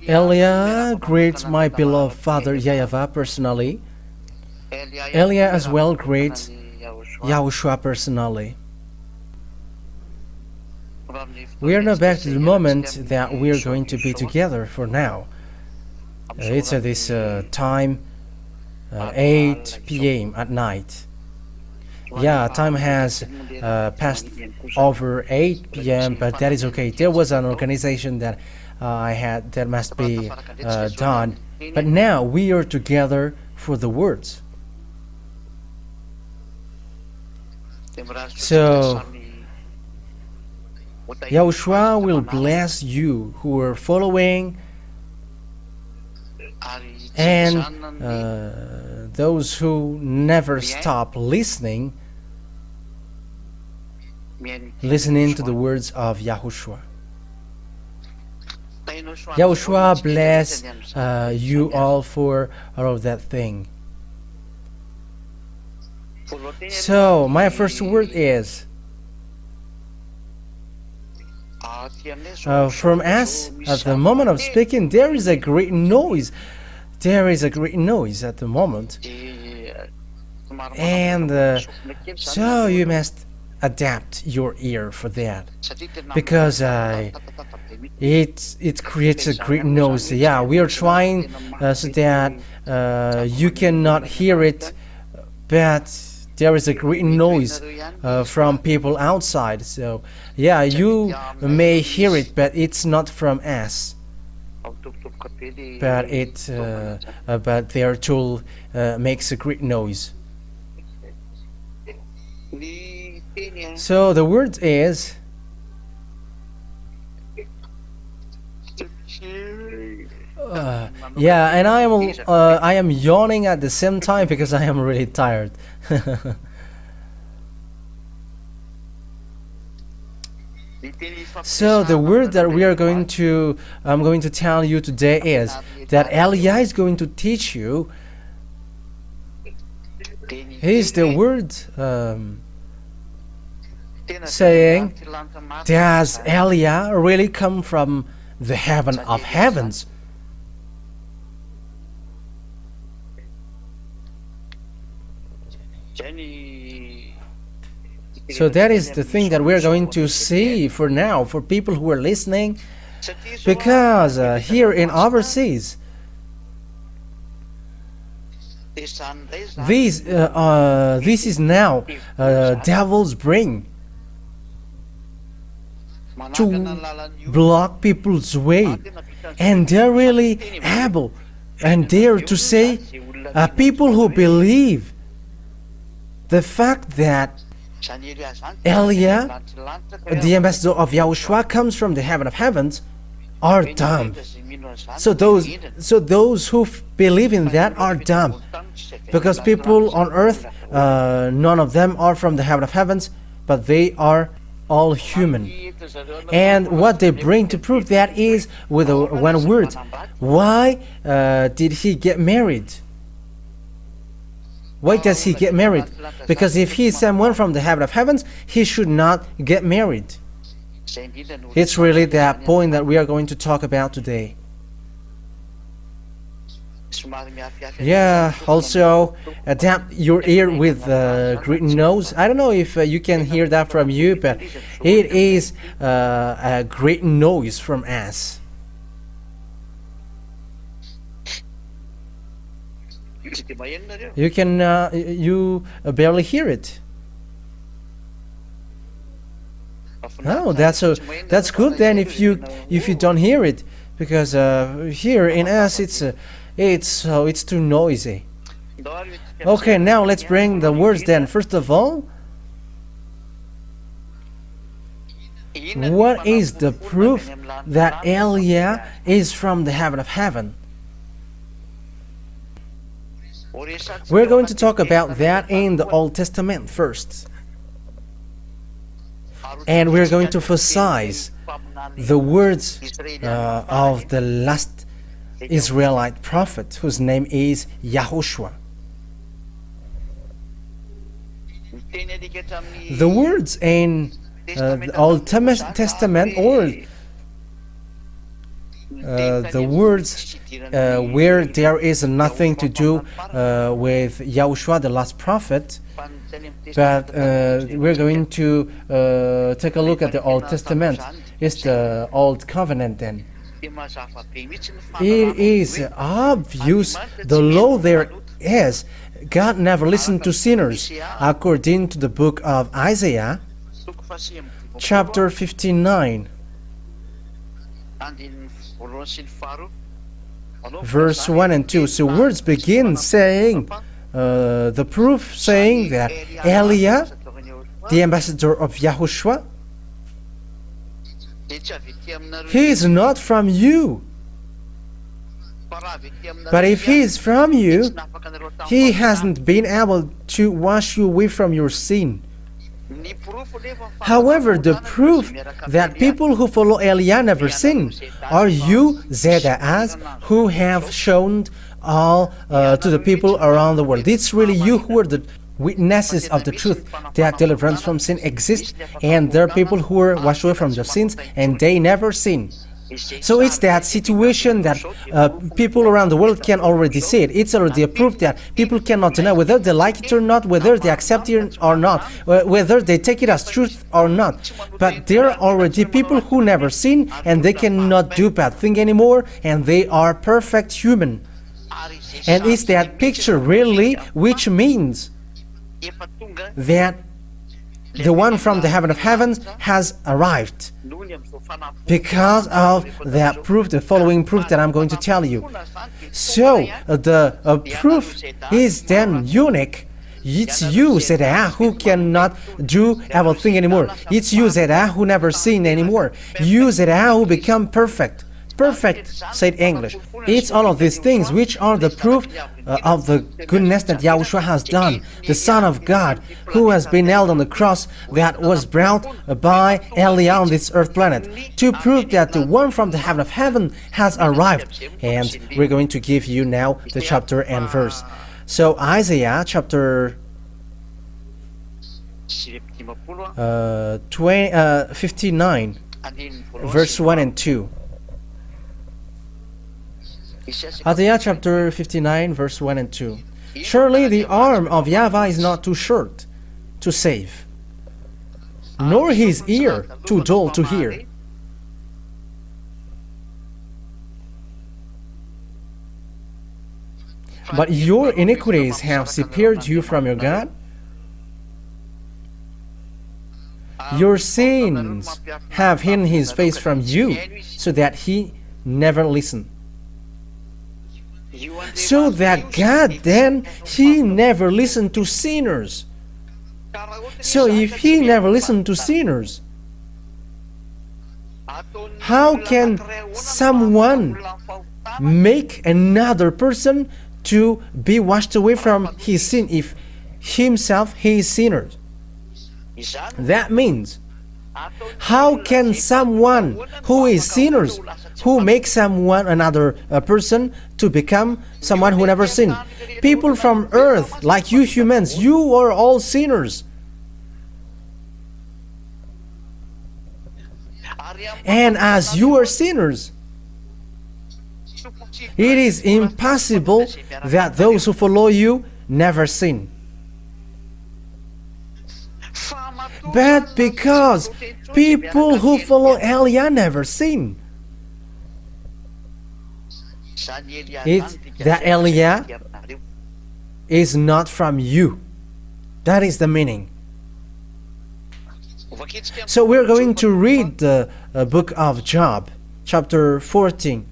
Elia greets my beloved father YAHVAH personally. Elia as well greets YAHOSHUAH personally. We are now back to the moment that we are going to be together for now. It's at this time 8 p.m. at night. Yeah, time has passed over 8 p.m. but that is okay. There was an organization that I had that must be done, but now we are together for the words. So YAHOSHUAH will bless you who are following, and those who never stop listening to the words of YAHOSHUAH. YAHOSHUAH bless you all for all of that thing. So my first word is from us. At the moment of speaking, there is a great noise. There is a great noise at the moment, and so you must adapt your ear for that, because it creates a great noise. Yeah, we are trying so that you cannot hear it, but there is a great noise from people outside. So yeah, you may hear it, but it's not from us. But but their tool makes a great noise. So the word is yeah, and I am yawning at the same time because I am really tired. So the word that I'm going to tell you today is that Elia is going to teach you. Is the word saying, does Elia really come from the heaven of heavens? So that is the thing that we're going to see for now, for people who are listening, because here in overseas, this is now devil's brain to block people's way, and they're really able and dare to say people who believe the fact that Elia, the ambassador of YAHOSHUAH, comes from the heaven of heavens, are dumb. So those who believe in that are dumb, because people on earth, none of them are from the heaven of heavens, but they are all human. And what they bring to prove that is with one word: why did he get married? Why does he get married? Because if he is someone from the heaven of heavens, he should not get married. It's really that point that we are going to talk about today. Yeah, also adapt your ear with great nose. I don't know if you can hear that from you, but it is a great noise from us. You can you barely hear it. Oh, that's good then if you don't hear it, because here in us it's too noisy. Okay, now let's bring the words then. First of all, what is the proof that Elia is from the heaven of heaven? We're going to talk about that in the Old Testament first. And we're going to emphasize the words of the last Israelite prophet, whose name is YAHOSHUAH. The words in the Old Testament, or the words where there is nothing to do with Yahushua, the last prophet, but we're going to take a look at the Old Testament. It's the Old Covenant then. It is obvious the law there is. God never listened to sinners, according to the book of Isaiah, chapter 59, verse 1 and 2. So words begin saying, the proof saying that Eliah, the ambassador of Yahushua, he is not from you. But if he is from you, he hasn't been able to wash you away from your sin. However, the proof that people who follow Eliah never sin are you, Zeda'az, who have shown all to the people around the world. It's really you who are the witnesses of the truth that deliverance from sin exists, and there are people who are washed away from their sins and they never sin. So it's that situation that people around the world can already see it. It's already a proof that people cannot deny, whether they like it or not, whether they accept it or not, whether they take it as truth or not. But there are already people who never sin, and they cannot do bad thing anymore, and they are perfect human. And it's that picture really which means that the one from the heaven of heavens has arrived, because of that proof, the following proof that I'm going to tell you. So the proof is then unique. It's you, Zeda'ah, who cannot do evil thing anymore. It's you, Zeda'ah, who never sin anymore. You, Zeda'ah, who become perfect. Perfect, said English. It's all of these things which are the proof of the goodness that Yahushua has done, the Son of God, who has been nailed on the cross that was brought by Eliah on this earth planet, to prove that the one from the heaven of heaven has arrived. And we're going to give you now the chapter and verse. So Isaiah chapter 59, verse 1 and 2. Isaiah chapter 59, verse 1 and 2. Surely the arm of YAHVAH is not too short to save, nor his ear too dull to hear. But your iniquities have separated you from your God. Your sins have hidden his face from you, so that he never listened. So that God then, he never listened to sinners. So if he never listened to sinners, how can someone make another person to be washed away from his sin if himself he is sinner? That means, how can someone who is sinners, who makes someone, another person, to become someone who never sinned? People from earth, like you humans, you are all sinners. And as you are sinners, it is impossible that those who follow you never sin. But because people who follow Eliah never sin, it's that Eliah is not from you. That is the meaning. So we're going to read the book of Job, chapter 14.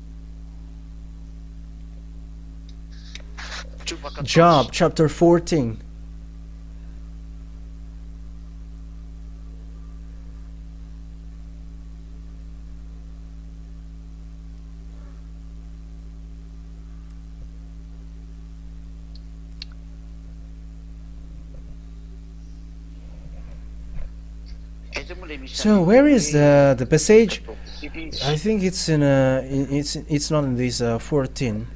Job, chapter 14. So where is the passage? I think it's in it's not in this 14.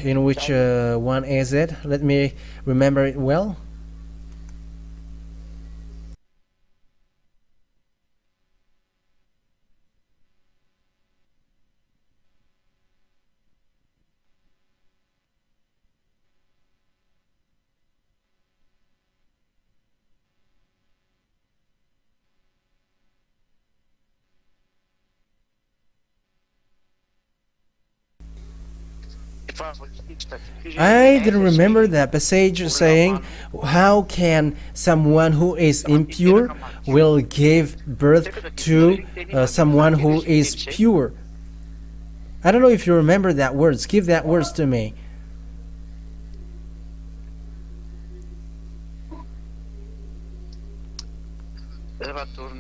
In which one is it? Let me remember it well. I didn't remember that passage saying, how can someone who is impure will give birth to someone who is pure? I don't know if you remember that words. Give that words to me.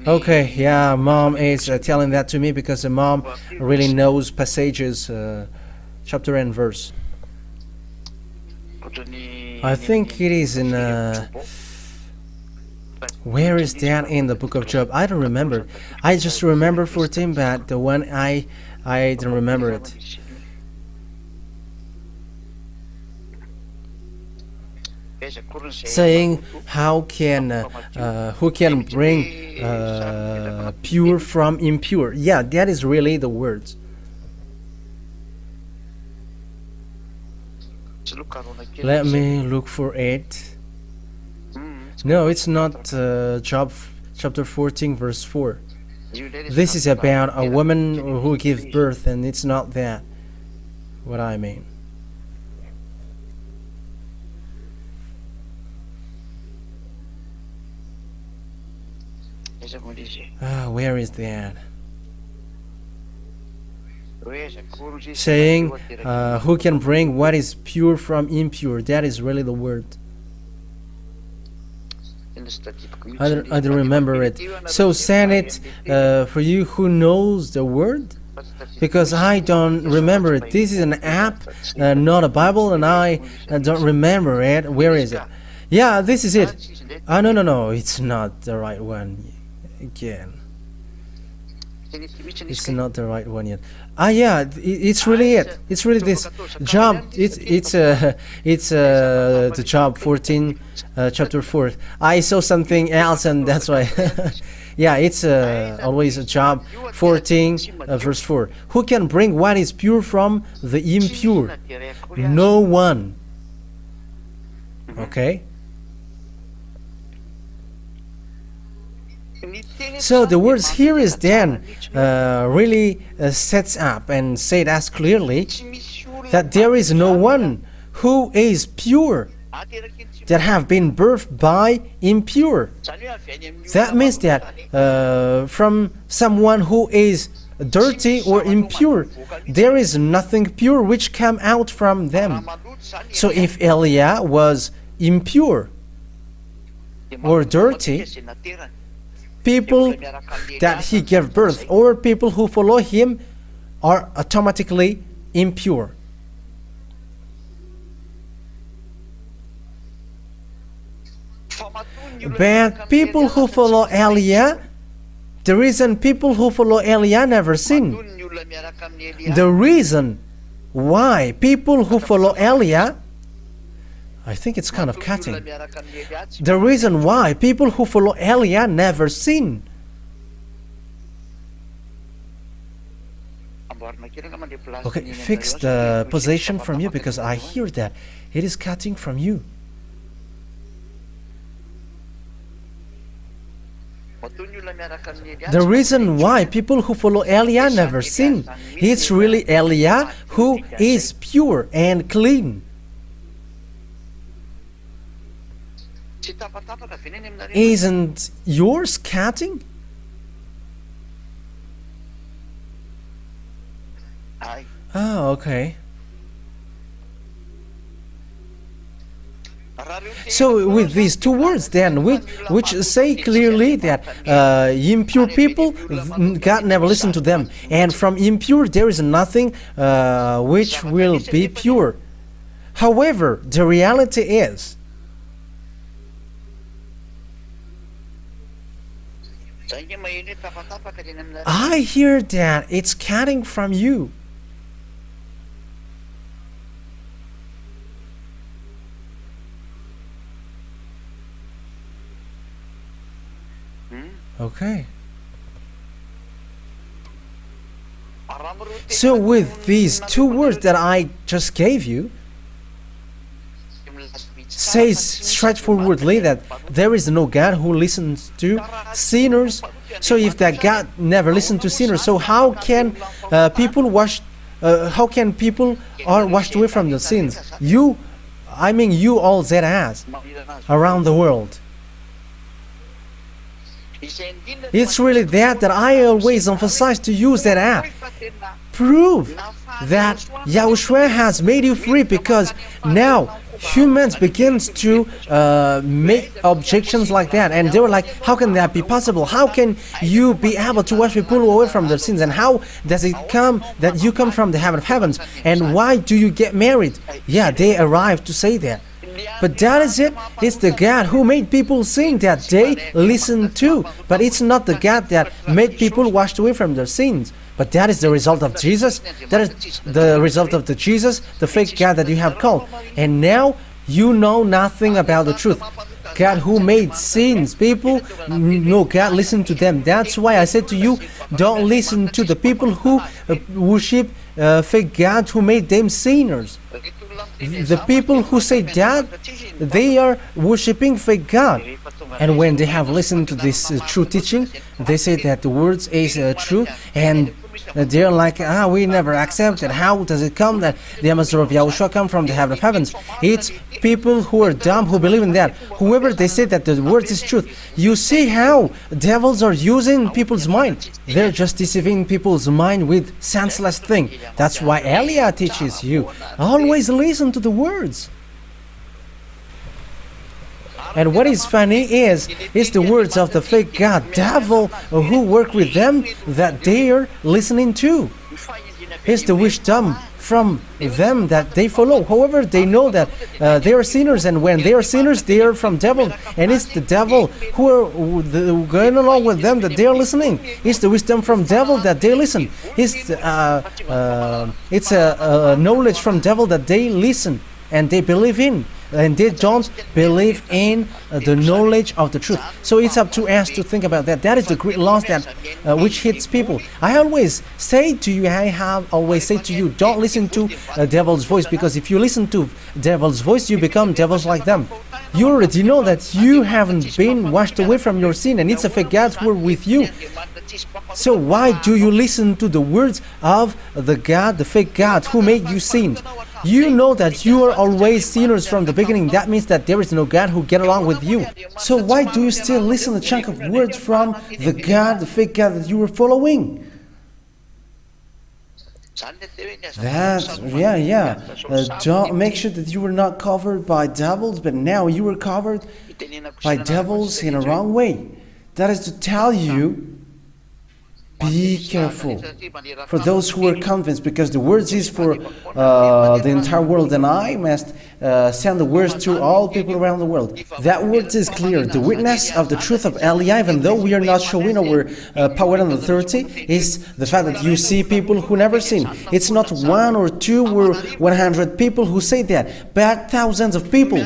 Okay, yeah, mom is telling that to me because the mom really knows passages, chapter and verse. I think it is in where is that in the book of Job? I don't remember. I just remember 14, but the one I don't remember it. Saying how can who can bring pure from impure? Yeah, that is really the words. Let me look for it. No, it's not Job chapter 14 verse 4. This is about a woman who gives birth, and it's not that what I mean. Where is that? Saying who can bring what is pure from impure? That is really the word. I don't remember it. So send it for you who knows the word, because I don't remember it. This is an app, not a Bible, and I don't remember it. Where is it? Yeah, this is it. No, it's not the right one. Again, it's not the right one yet. Yeah, it's really it. It's really this Job. It's the Job 14 chapter 4. I saw something else, and that's why. Yeah, it's always a Job 14 verse 4. Who can bring what is pure from the impure? No one. Okay. So the words here is then really sets up and said as clearly that there is no one who is pure that have been birthed by impure. That means that from someone who is dirty or impure, there is nothing pure which came out from them. So if Eliah was impure or dirty, people that he gave birth or people who follow him are automatically impure. But people who follow Eliah, the reason people who follow Eliah never sin. The reason why people who follow Eliah, I think it's kind of cutting. The reason why people who follow Eliah never sin. Okay, fix the position from you, because I hear that it is cutting from you. The reason why people who follow Eliah never sin, it's really Eliah who is pure and clean. Isn't yours cutting? Oh, okay. So with these two words then, which say clearly that impure people, God never listened to them, and from impure there is nothing which will be pure. However, the reality is, I hear that it's cutting from you. Okay. So with these two words that I just gave you, says straightforwardly that there is no God who listens to sinners. So if that God never listened to sinners, so how can people wash how can people are washed away from their sins? You all ZAs around the world. It's really that I always emphasize to you that prove that Yahushua has made you free, because now humans begins to make objections like that, and they were like, how can that be possible? How can you be able to wash people away from their sins? And how does it come that you come from the heaven of heavens? And why do you get married? Yeah, they arrived to say that. But that is it. It's the God who made people sin that they listen to. But it's not the God that made people washed away from their sins. But that is the result of Jesus. That is the result of the Jesus, the fake God that you have called. And now you know nothing about the truth. God who made sins, people, no, God listen to them. That's why I said to you, don't listen to the people who worship fake God who made them sinners. The people who say that, they are worshipping fake God. And when they have listened to this true teaching, they say that the words is true, and they're like, we never accept it. How does it come that the ambassador of Yahushua come from the heaven of heavens? It's people who are dumb who believe in that. Whoever they say that the words is truth. You see how devils are using people's mind. They're just deceiving people's mind with senseless thing. That's why Elia teaches you, always listen to the words. And what is funny is the words of the fake God, devil, who work with them, that they are listening to. It's the wisdom from them that they follow. However, they know that they are sinners, and when they are sinners, they are from devil. And it's the devil who are going along with them that they are listening. It's the wisdom from devil that they listen. It's a knowledge from devil that they listen and they believe in. And they don't believe in the knowledge of the truth. So it's up to us to think about that. That is the great loss that which hits people. I always say to you, don't listen to the devil's voice, because if you listen to devil's voice, you become devils like them. You already know that you haven't been washed away from your sin, and it's a fake God who are with you. So why do you listen to the words of the God, the fake God who made you sin? You know that you are always sinners from the beginning. That means that there is no God who get along with you. So why do you still listen to a chunk of words from the God, the fake God that you were following? Don't make sure that you were not covered by devils, but now you were covered by devils in a wrong way. That is to tell you, be careful for those who are convinced, because the words is for the entire world, and I must send the words to all people around the world. That word is clear. The witness of the truth of Elia, even though we are not showing our power and authority, is the fact that you see people who never sin. It's not 1 or 2 or 100 people who say that, but thousands of people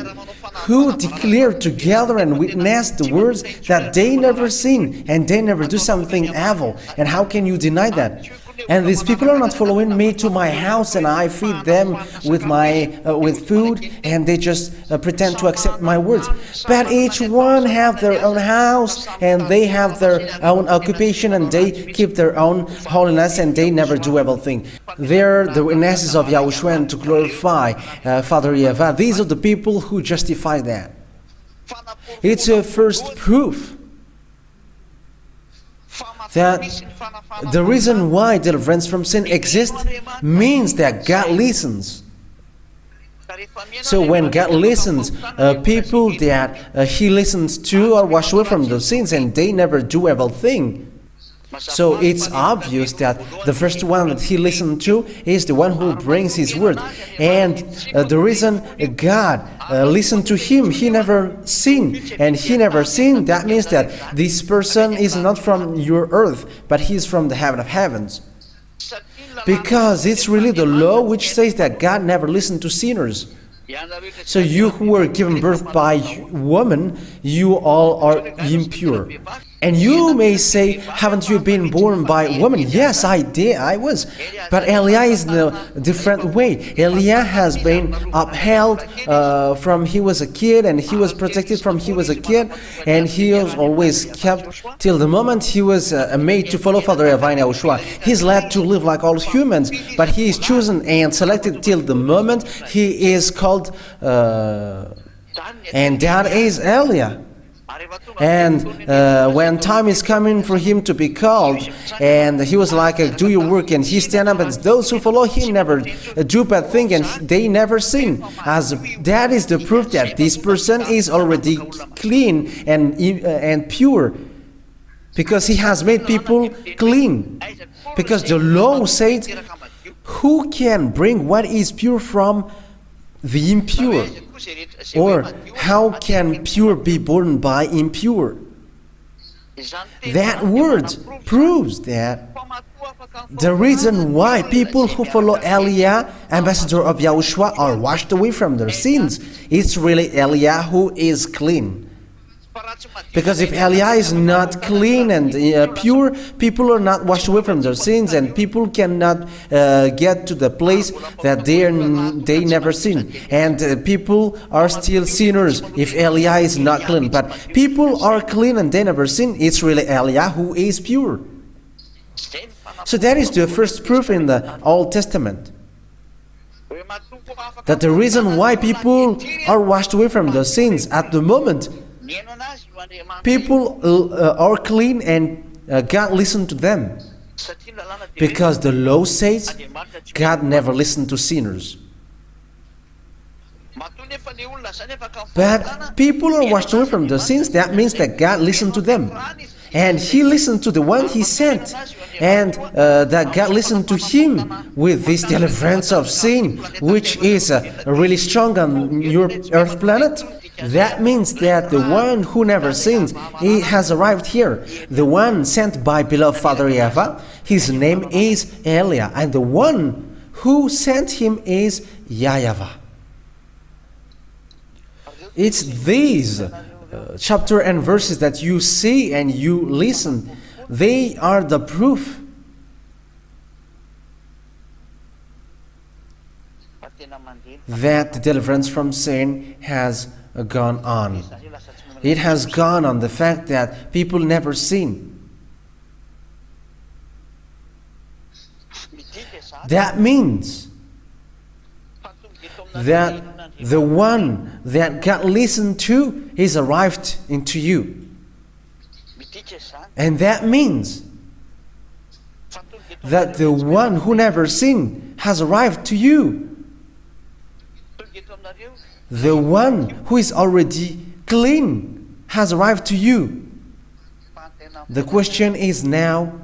who declare together and witness the words that they never sin and they never do something evil. And how can you deny that? And these people are not following me to my house and I feed them with with food, and they just pretend to accept my words. But each one have their own house and they have their own occupation and they keep their own holiness and they never do evil thing. They're the witnesses of Yahushua and to glorify Father YAHVAH. These are the people who justify that. It's a first proof that the reason why deliverance from sin exists means that God listens. So when God listens, people that He listens to are washed away from those sins and they never do evil thing. So it's obvious that the first one that He listened to is the one who brings His word. And the reason God listened to him, he never sinned. And he never sinned, that means that this person is not from your earth, but he is from the heaven of heavens. Because it's really the law which says that God never listened to sinners. So you who were given birth by woman, you all are impure. And you may say, haven't you been born by a woman? Yes, I did, I was. But Eliah is in a different way. Eliah has been upheld from he was a kid, and he was protected from he was a kid, and he was always kept till the moment he was made to follow Father YAHVAH and YAHOSHUAH. He's led to live like all humans, but he is chosen and selected till the moment he is called, and that is Eliah. And when time is coming for him to be called, and he was like, do your work, and he stand up, and those who follow him never do bad thing, and they never sin. As that is the proof that this person is already clean and pure, because he has made people clean. Because the law says, who can bring what is pure from the impure? Or how can pure be born by impure? That word proves that the reason why people who follow Eliah, ambassador of YAHOSHUAH, are washed away from their sins, it's really Eliah who is clean. Because if Eliah is not clean and pure, people are not washed away from their sins, and people cannot get to the place that they never sin. And people are still sinners if Eliah is not clean. But people are clean and they never sin. It's really Eliah who is pure. So that is the first proof in the Old Testament, that the reason why people are washed away from their sins at the moment, people are clean and God listened to them. Because the law says God never listened to sinners. But people are washed away from their sins. That means that God listened to them. And He listened to the one He sent. And that God listened to him with this deliverance of sin, which is really strong on your earth planet. That means that the one who never sins, he has arrived here. The one sent by beloved Father YAHVAH, his name is Eliah, and the one who sent him is YAHVAH. It's these chapter and verses that you see and you listen. They are the proof that the deliverance from sin has gone on. It has gone on the fact that people never sin. That means that the one that God listened to is arrived into you. And that means that the one who never sinned has arrived to you. The one who is already clean has arrived to you. The question is now,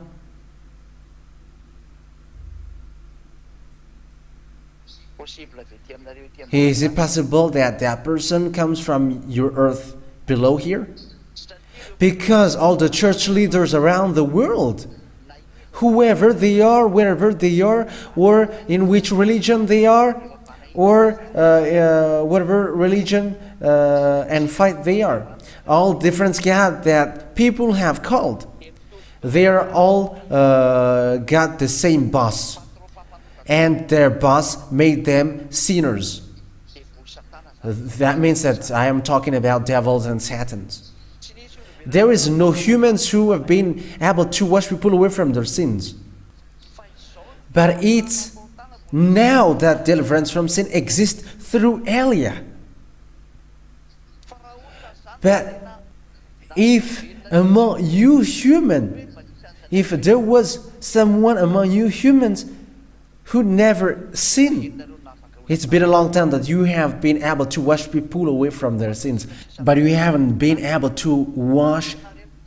is it possible that that person comes from your earth below here? Because all the church leaders around the world, whoever they are, wherever they are, or in which religion they are, or whatever religion and fight they are, all different God that people have called, they are all got the same boss, and their boss made them sinners. That means that I am talking about devils and satans. There is no humans who have been able to wash people away from their sins. But it's now that deliverance from sin exists through Eliah. But if among you human, if there was someone among you humans who never sinned, it's been a long time that you have been able to wash people away from their sins, but you haven't been able to wash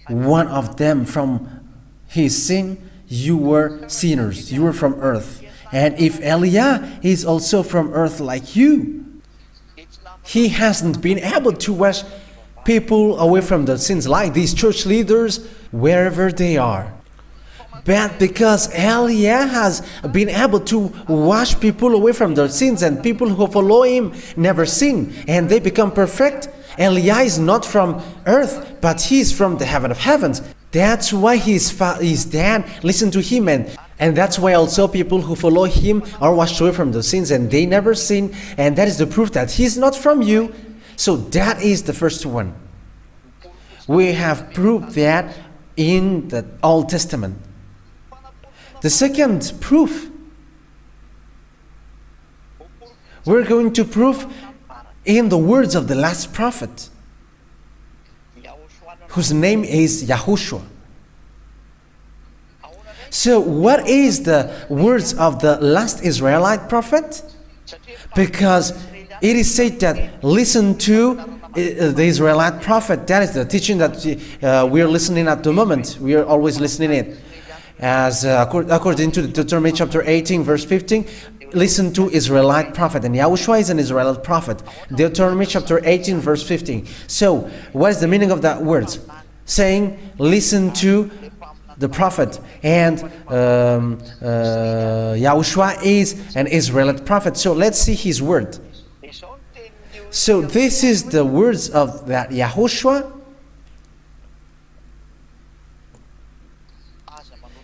one of them from his sin. You were sinners, you were from earth. And if Eliah is also from earth like you, he hasn't been able to wash people away from their sins like these church leaders wherever they are. But because Eliah has been able to wash people away from their sins, and people who follow him never sin, and they become perfect, Eliah is not from earth, but he is from the heaven of heavens. That's why his dad listened to him, and that's why also people who follow him are washed away from the sins, and they never sin, and that is the proof that he's not from you. So that is the first one. We have proved that in the Old Testament. The second proof, we're going to prove in the words of the last prophet, whose name is YAHOSHUAH. So what is the words of the last Israelite prophet? Because it is said that listen to the Israelite prophet. That is the teaching that we are listening at the moment. We are always listening it. As according to Deuteronomy chapter 18 verse 15, listen to Israelite prophet, and YAHOSHUAH is an Israelite prophet. Deuteronomy chapter 18 verse 15. So what is the meaning of that words? Saying listen to the prophet, and YAHOSHUAH is an Israelite prophet. So let's see his word. So this is the words of that YAHOSHUAH.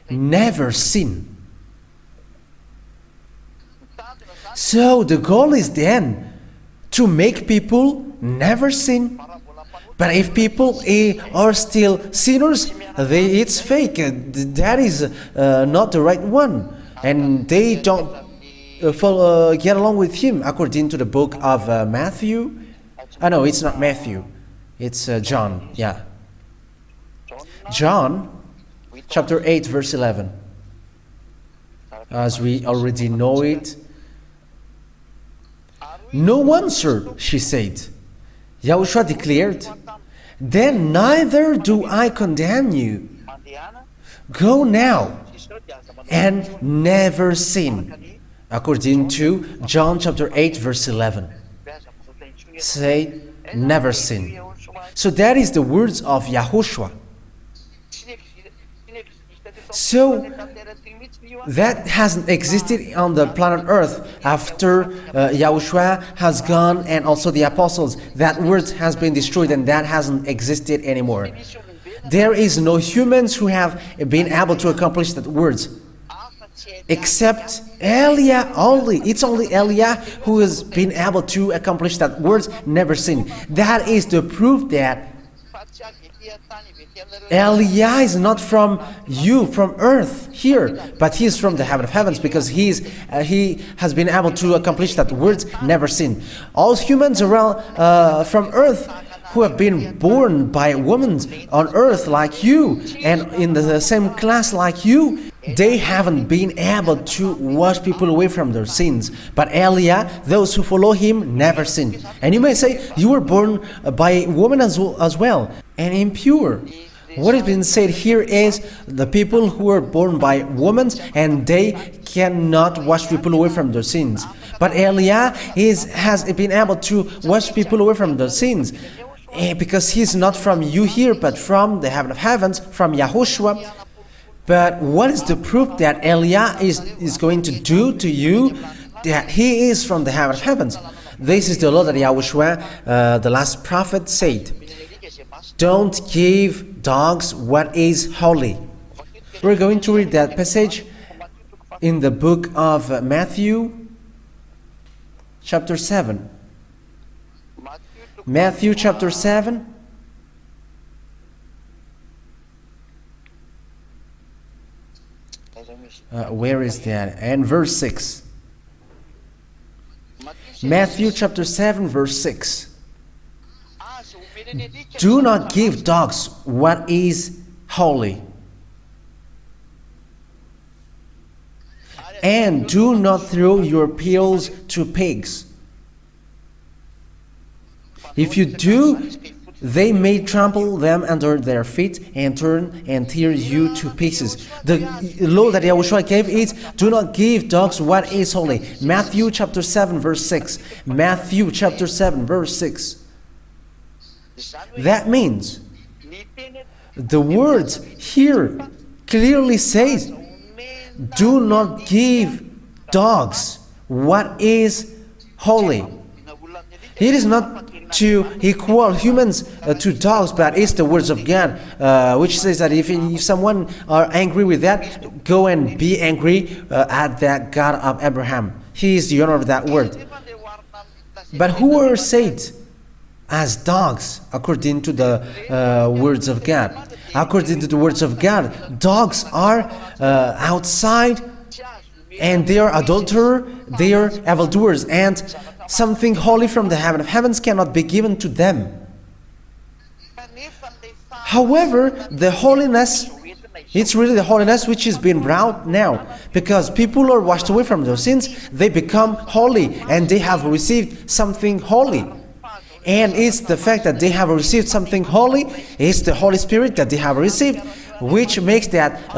Never sin. So the goal is then to make people never sin. But if people are still sinners, it's fake. That is not the right one, and they don't get along with him, according to the book of Matthew. No, it's not Matthew. It's John. Yeah, John, chapter 8, verse 11. As we already know it. No one, sir, she said. YAHOSHUAH declared, then neither do I condemn you. Go now and never sin. According to John chapter 8 verse 11. Say, never sin. So that is the words of YAHOSHUAH. So that hasn't existed on the planet Earth after YAHOSHUAH has gone, and also the apostles. That word has been destroyed, and that hasn't existed anymore. There is no humans who have been able to accomplish that words, except Eliah only. It's only Eliah who has been able to accomplish that words, never sin. That is the proof that Eliah is not from you, from earth here, but he is from the heaven of heavens, because he has been able to accomplish that words, never sin. All humans around from earth who have been born by women on earth like you, and in the same class like you, they haven't been able to wash people away from their sins. But Eliah, those who follow him, never sin. And you may say, you were born by women as well, and impure. What has been said here is the people who are born by women, and they cannot wash people away from their sins. But Eliah has been able to wash people away from their sins, because he is not from you here, but from the heaven of heavens, from YAHOSHUAH. But what is the proof that Eliah is going to do to you, that he is from the heaven of heavens? This is the law that YAHOSHUAH, the last prophet, said. Don't give dogs what is holy. We're going to read that passage in the book of Matthew, chapter 7. Matthew chapter 7. Where is that? And verse 6. Matthew chapter 7 verse 6. Do not give dogs what is holy, and do not throw your pearls to pigs. If you do, they may trample them under their feet and turn and tear you to pieces. The law that YAHOSHUAH gave is, do not give dogs what is holy. Matthew chapter 7 verse 6. Matthew chapter 7 verse 6. That means the words here clearly says, do not give dogs what is holy. It is not to equal humans to dogs, but it's the words of God, which says that if someone are angry with that, go and be angry at that God of Abraham. He is the owner of that word. But who are saved as dogs according to the words of God? According to the words of God, dogs are outside, and they are adulterers, they are evildoers, and something holy from the heaven of heavens cannot be given to them. However, the holiness, it's really the holiness which is being brought now, because people are washed away from their sins, they become holy, and they have received something holy. And it's the fact that they have received something holy, it's the Holy Spirit that they have received, which makes that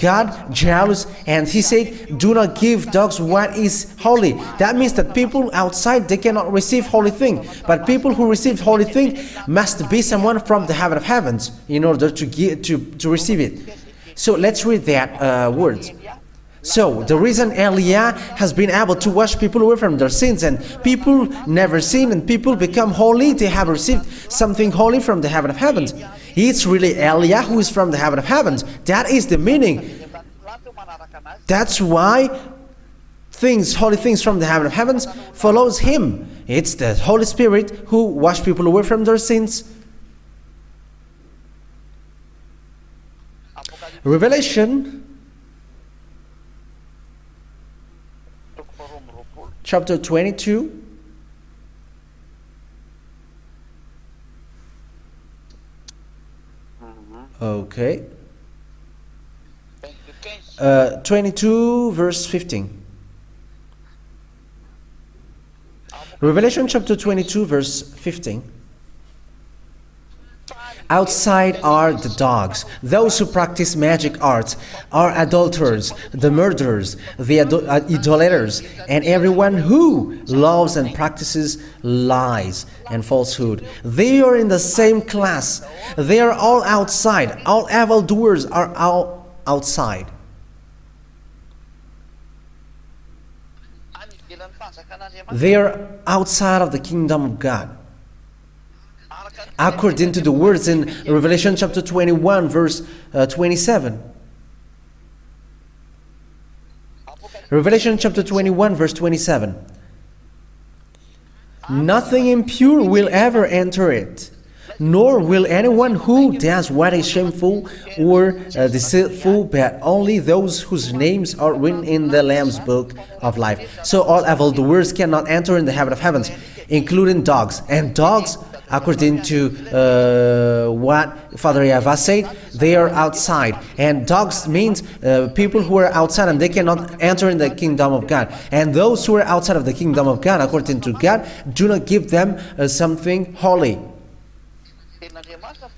God jealous, and He said, do not give dogs what is holy. That means that people outside, they cannot receive holy thing, but people who receive holy thing must be someone from the heaven of heavens in order to receive it. So let's read that words. So the reason YAH has been able to wash people away from their sins, and people never sin, and people become holy, they have received something holy from the heaven of heavens. It's really YAH who is from the heaven of heavens. That is the meaning. That's why holy things from the heaven of heavens follows Him. It's the Holy Spirit who washes people away from their sins. Revelation chapter 22. Okay. 22 verse 15. Revelation chapter 22 verse 15. Outside are the dogs, those who practice magic arts, are adulterers, the murderers, the idolaters, and everyone who loves and practices lies and falsehood. They are in the same class. They are all outside. All evildoers are all outside. They are outside of the kingdom of God. According to the words in Revelation chapter 21 verse 27. Revelation chapter 21 verse 27. Nothing impure will ever enter it, nor will anyone who does what is shameful or deceitful, but only those whose names are written in the Lamb's book of life. So all evildoers cannot enter in the heaven of heavens, including dogs. And dogs, according to what Father YAHVAH said, they are outside. And dogs means people who are outside and they cannot enter in the kingdom of God. And those who are outside of the kingdom of God, according to God, do not give them something holy.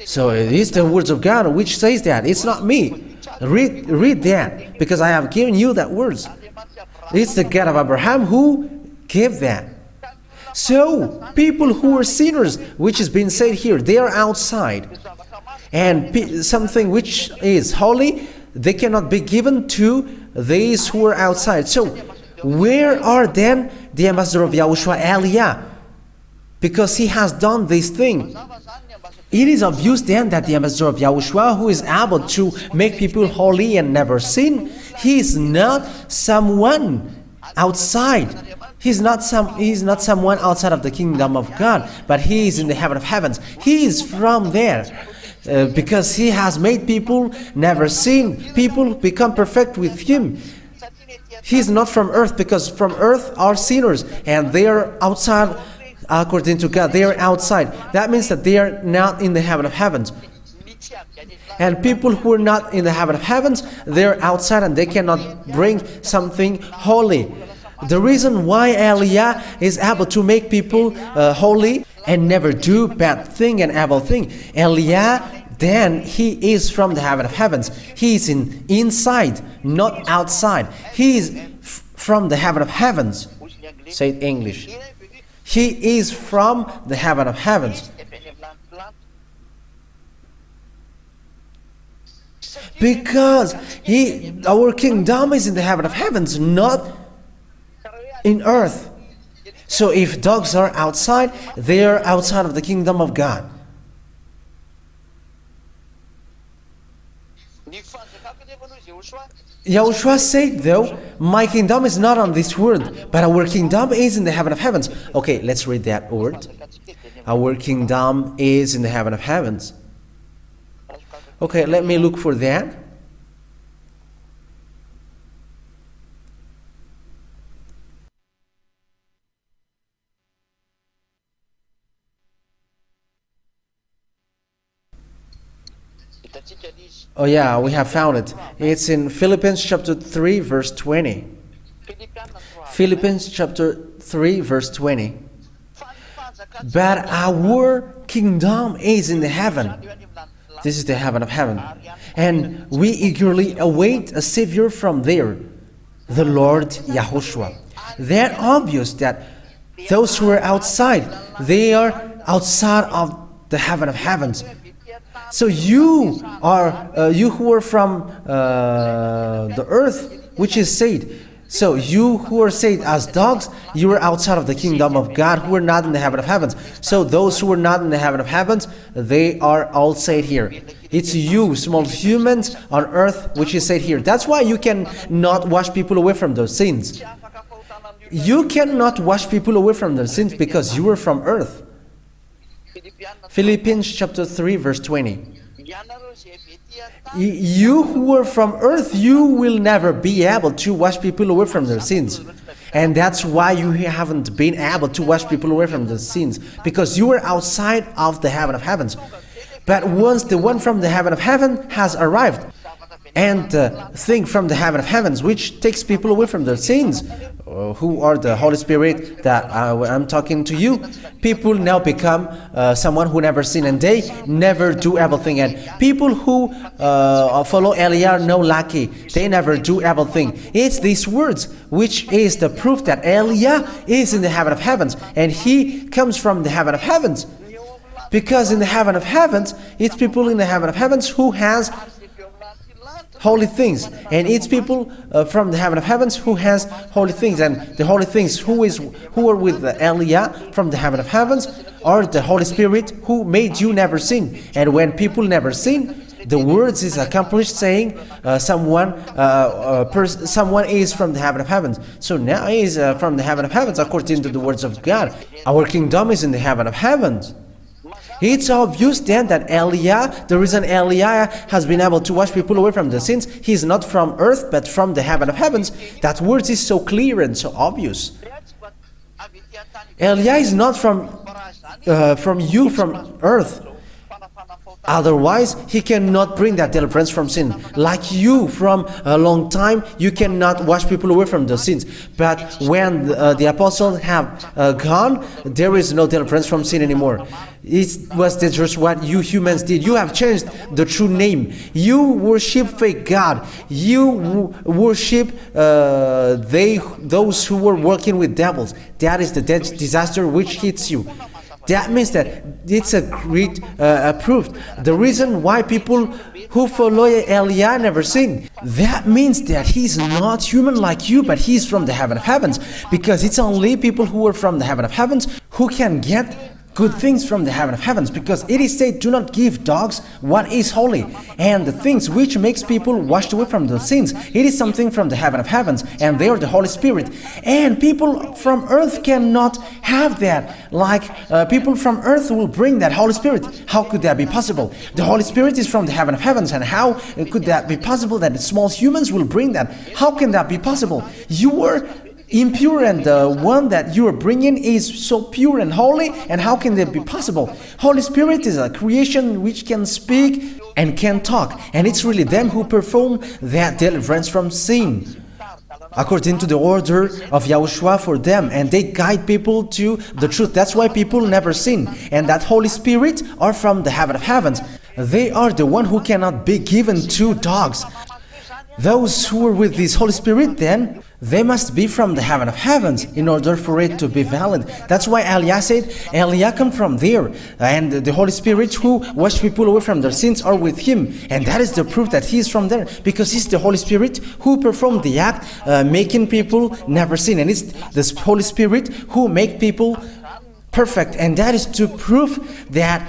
So it is the words of God which says that. It's not me. Read that, because I have given you that words. It's the God of Abraham who gave that. So, people who are sinners, which is being said here, they are outside. And something which is holy, they cannot be given to these who are outside. So, where are then the ambassador of YAHOSHUAH, YAH? Because he has done this thing. It is obvious then that the ambassador of YAHOSHUAH, who is able to make people holy and never sin, he is not someone outside. He's not someone outside of the kingdom of God, but he is in the heaven of heavens. He is from there, because he has made people never sin. People become perfect with him. He is not from earth, because from earth are sinners, and they are outside according to God. They are outside. That means that they are not in the heaven of heavens. And people who are not in the heaven of heavens, they are outside and they cannot bring something holy. The reason why YAH is able to make people holy and never do bad thing and evil thing, YAH, then he is from the heaven of heavens. He is inside, not outside. He is from the heaven of heavens. Say it in English. He is from the heaven of heavens. Because our kingdom is in the heaven of heavens, not in earth. So if dogs are outside, they are outside of the kingdom of God. Yahushua said, though, my kingdom is not on this world, but our kingdom is in the heaven of heavens. Okay, let's read that word. Our kingdom is in the heaven of heavens. Okay, let me look for that. Oh yeah, we have found it. It's in Philippians chapter 3 verse 20. Philippians chapter 3 verse 20. But our kingdom is in the heaven. This is the heaven of heaven. And we eagerly await a Savior from there, the Lord YAHOSHUAH. They're obvious that those who are outside, they are outside of the heaven of heavens. So you who are from the earth, which is saved. So you who are saved as dogs, you are outside of the kingdom of God, who are not in the heaven of heavens. So those who are not in the heaven of heavens, they are all saved here. It's you, small humans on earth, which is saved here. That's why you cannot wash people away from those sins. You cannot wash people away from their sins because you are from earth. Philippians chapter 3 verse 20. You who are from earth, you will never be able to wash people away from their sins. And that's why you haven't been able to wash people away from their sins, because you are outside of the heaven of heavens. But once the one from the heaven of heaven has arrived, and the thing from the heaven of heavens, which takes people away from their sins, who are the Holy Spirit that I'm talking to you, people now become someone who never sin, and they never do evil thing. And people who follow Eliah are no lucky, they never do evil thing. It's these words which is the proof that Eliah is in the heaven of heavens, and he comes from the heaven of heavens. Because in the heaven of heavens, it's people in the heaven of heavens who has holy things, and it's people from the heaven of heavens who has holy things. And the holy things who are with the Eliah from the heaven of heavens are the Holy Spirit who made you never sin. And when people never sin, the words is accomplished, saying someone is from the heaven of heavens. So now he is from the heaven of heavens according to the words of God. Our kingdom is in the heaven of heavens. It's obvious then that Eliah, the reason Eliah has been able to wash people away from the sins, he is not from earth but from the heaven of heavens. That word is so clear and so obvious. Eliah is not from earth. Otherwise, he cannot bring that deliverance from sin. Like you, from a long time, you cannot wash people away from the sins. But when the apostles have gone, there is no deliverance from sin anymore. It was just what you humans did. You have changed the true name. You worship fake God. You worship those who were working with devils. That is the disaster which hits you. That means that it's a great proof. The reason why people who follow Eliah never sin, that means that he's not human like you, but he's from the heaven of heavens. Because it's only people who are from the heaven of heavens who can get good things from the heaven of heavens, because it is said, do not give dogs what is holy. And the things which makes people washed away from their sins, it is something from the heaven of heavens, and they are the Holy Spirit. And people from earth cannot have that. Like people from earth will bring that Holy Spirit. How could that be possible? The Holy Spirit is from the heaven of heavens, and how could that be possible that small humans will bring that? How can that be possible? You are impure, and the one that you are bringing is so pure and holy, and how can that be possible? Holy Spirit is a creation which can speak and can talk, and it's really them who perform that deliverance from sin according to the order of Yahushua for them, and they guide people to the truth. That's why people never sin, and that Holy Spirit are from the heaven of heavens. They are the one who cannot be given to dogs. Those who are with this Holy Spirit, then, they must be from the heaven of heavens in order for it to be valid. That's why Eliah said, Eliah come from there, and the Holy Spirit who washed people away from their sins are with him. And that is the proof that he is from there, because he's the Holy Spirit who performed the act, making people never sin. And it's the Holy Spirit who make people perfect. And that is to prove that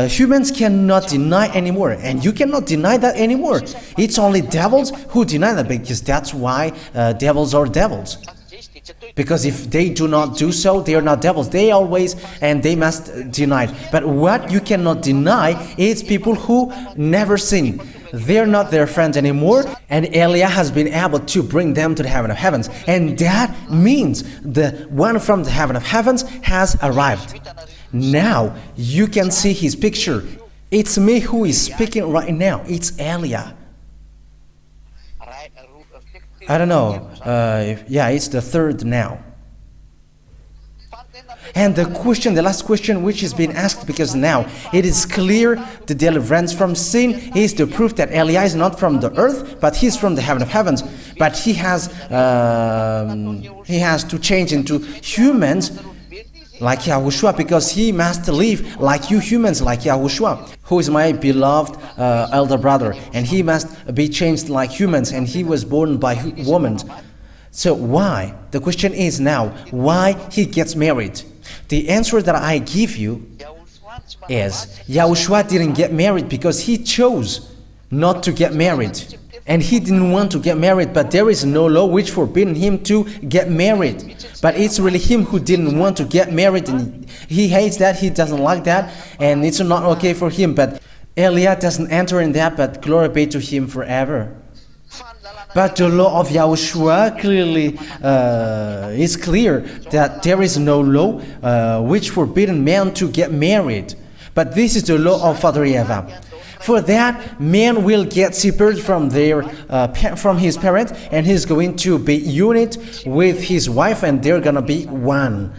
humans cannot deny anymore, and you cannot deny that anymore. It's only devils who deny that, because that's why devils are devils. Because if they do not do so, they are not devils. They always, and they must deny it. But what you cannot deny is people who never sin. They're not their friends anymore, and Eliah has been able to bring them to the heaven of heavens. And that means the one from the heaven of heavens has arrived. Now you can see his picture. It's me who is speaking right now. It's Eliah. I don't know. Yeah, it's the third now. And the question, the last question which is being asked, because now it is clear the deliverance from sin is the proof that Eliah is not from the earth, but he's from the heaven of heavens. But he has to change into humans like YAHOSHUAH, because he must live like you humans, like YAHOSHUAH, who is my beloved elder brother, and he must be changed like humans, and he was born by women. So why? The question is now, why he gets married? The answer that I give you is, YAHOSHUAH didn't get married because he chose not to get married. And he didn't want to get married, but there is no law which forbidden him to get married. But it's really him who didn't want to get married, and he hates that, he doesn't like that, and it's not okay for him. But Eliah doesn't enter in that, but glory be to him forever. But the law of YAHOSHUAH clearly is clear that there is no law which forbidden man to get married. But this is the law of Father YAHVAH. For that, man will get separated from from his parent, and he's going to be unit with his wife, and they're gonna be one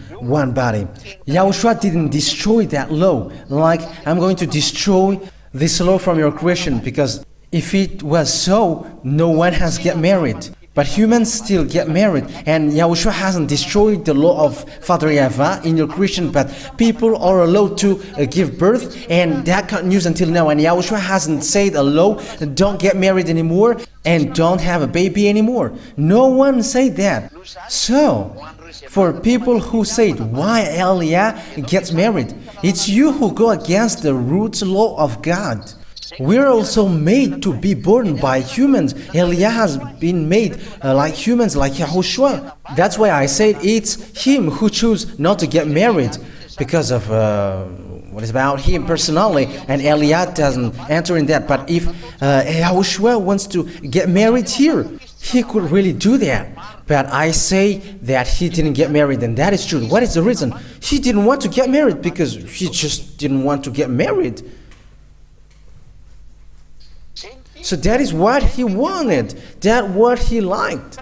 body. YAHOSHUAH didn't destroy that law, like I'm going to destroy this law from your creation, because if it was so, no one has get married. But humans still get married, and YAHOSHUAH hasn't destroyed the law of Father YAHVAH in your creation, but people are allowed to give birth, and that continues until now. And YAHOSHUAH hasn't said a law, don't get married anymore and don't have a baby anymore. No one said that. So, for people who said why Eliah gets married, it's you who go against the roots law of God. We're also made to be born by humans. Eliah has been made like humans, like YAHOSHUAH. That's why I said it's him who chose not to get married, because of what is about him personally, and Eliah doesn't enter in that. But if YAHOSHUAH wants to get married here, he could really do that. But I say that he didn't get married, and that is true. What is the reason? He didn't want to get married because he just didn't want to get married. So that is what he wanted, that what he liked.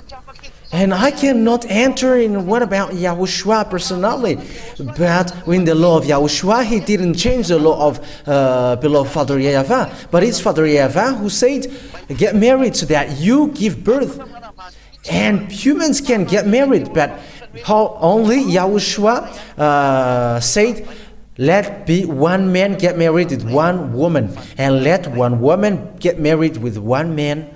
And I cannot enter in what about YAHOSHUAH personally. But in the law of YAHOSHUAH, he didn't change the law of beloved Father YAHVAH. But it's Father YAHVAH who said, get married so that you give birth. And humans can get married, but how only YAHOSHUAH said, let be one man get married with one woman, and let one woman get married with one man.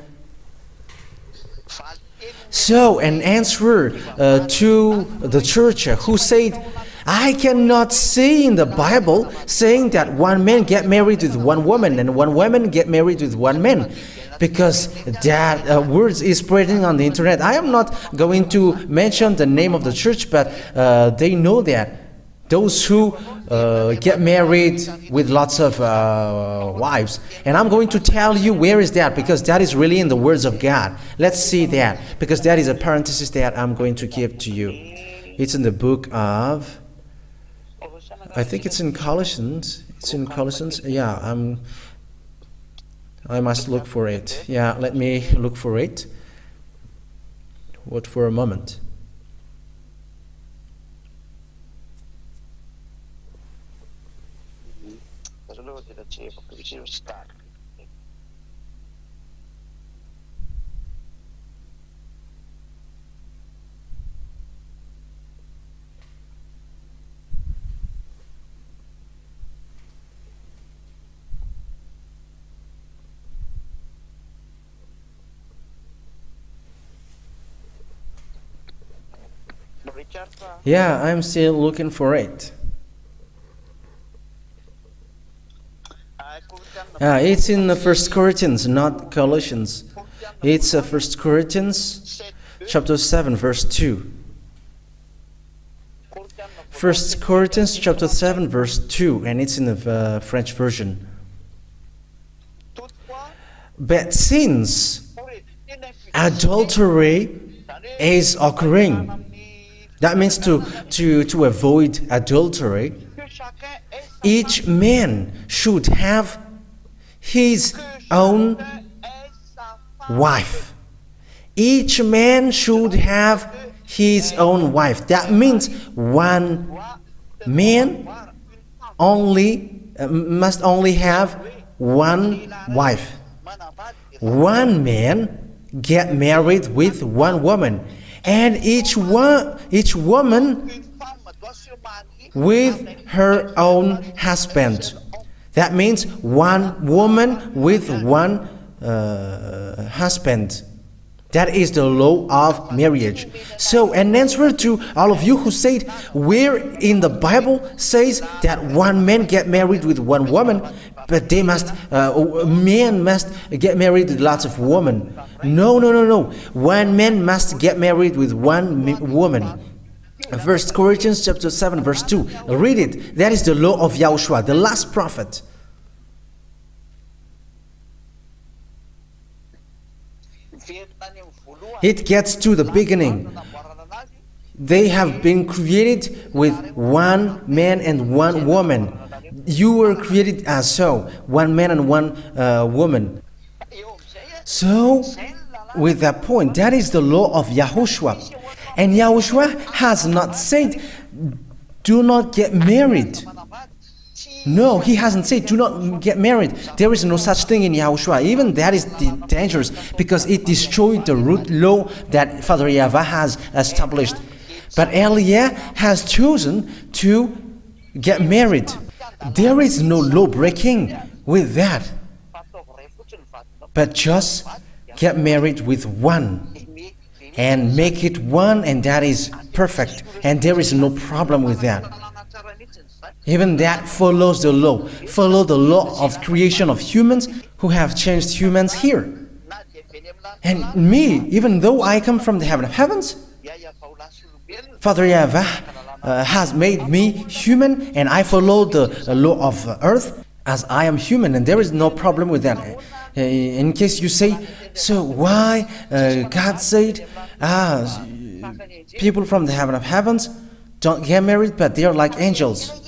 So an answer to the church who said, I cannot see in the Bible saying that one man get married with one woman and one woman get married with one man, because that words is spreading on the internet. I am not going to mention the name of the church, but they know that. Those who get married with lots of wives. And I'm going to tell you where is that, because that is really in the words of God. Let's see that, because that is a parenthesis that I'm going to give to you. It's in the book of, I think it's in Colossians. It's in Colossians. Yeah, I must look for it. Yeah, let me look for it. Wait for a moment. Yeah, I'm still looking for it. It's in the 1 Corinthians, not Colossians. It's 1 Corinthians chapter 7, verse 2. 1 Corinthians chapter 7, verse 2, and it's in the French version. But since adultery is occurring, that means to avoid adultery, each man should have his own wife. Each man should have his own wife. That means one man must only have one wife. One man get married with one woman, and each woman with her own husband. That means one woman with one husband. That is the law of marriage. So, an answer to all of you who said, where in the Bible says that one man get married with one woman, but men must get married with lots of women. No. One man must get married with one woman. 1 Corinthians chapter 7, verse 2. Read it. That is the law of YAHOSHUAH, the last prophet. It gets to the beginning. They have been created with one man and one woman. You were created as so, one man and one woman. So, with that point, that is the law of YAHOSHUAH. And YAHOSHUAH has not said, do not get married. No, he hasn't said, do not get married. There is no such thing in YAHOSHUAH. Even that is dangerous, because it destroyed the root law that Father YAHVAH has established. But Eliah has chosen to get married. There is no law breaking with that. But just get married with one. And make it one, and that is perfect. And there is no problem with that. Even that follows the law. Follow the law of creation of humans who have changed humans here. And me, even though I come from the heaven of heavens, Father YAHVAH has made me human, and I follow the law of earth as I am human, and there is no problem with that. In case you say, so why God said, people from the heaven of heavens don't get married, but they are like angels.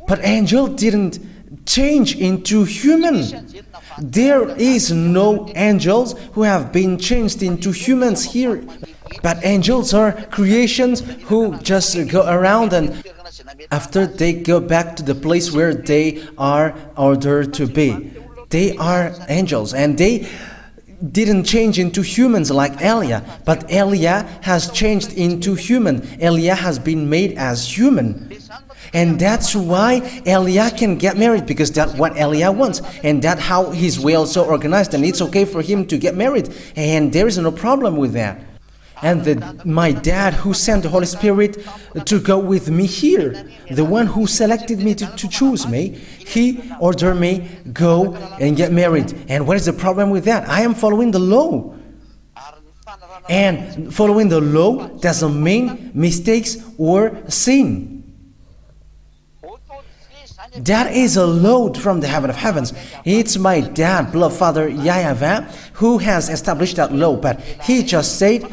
But angel didn't change into human. There is no angels who have been changed into humans here. But angels are creations who just go around, and after they go back to the place where they are ordered to be. They are angels, and they didn't change into humans like Eliah, but Eliah has changed into human. Eliah has been made as human. And that's why Eliah can get married, because that's what Eliah wants. And that's how his will is so organized, and it's okay for him to get married. And there is no problem with that. And my dad, who sent the Holy Spirit to go with me here, the one who selected me to choose me, he ordered me, go and get married. And what is the problem with that? I am following the law. And following the law doesn't mean mistakes or sin. That is a load from the heaven of heavens. It's my dad, beloved Father YAHVAH, who has established that law. But he just said,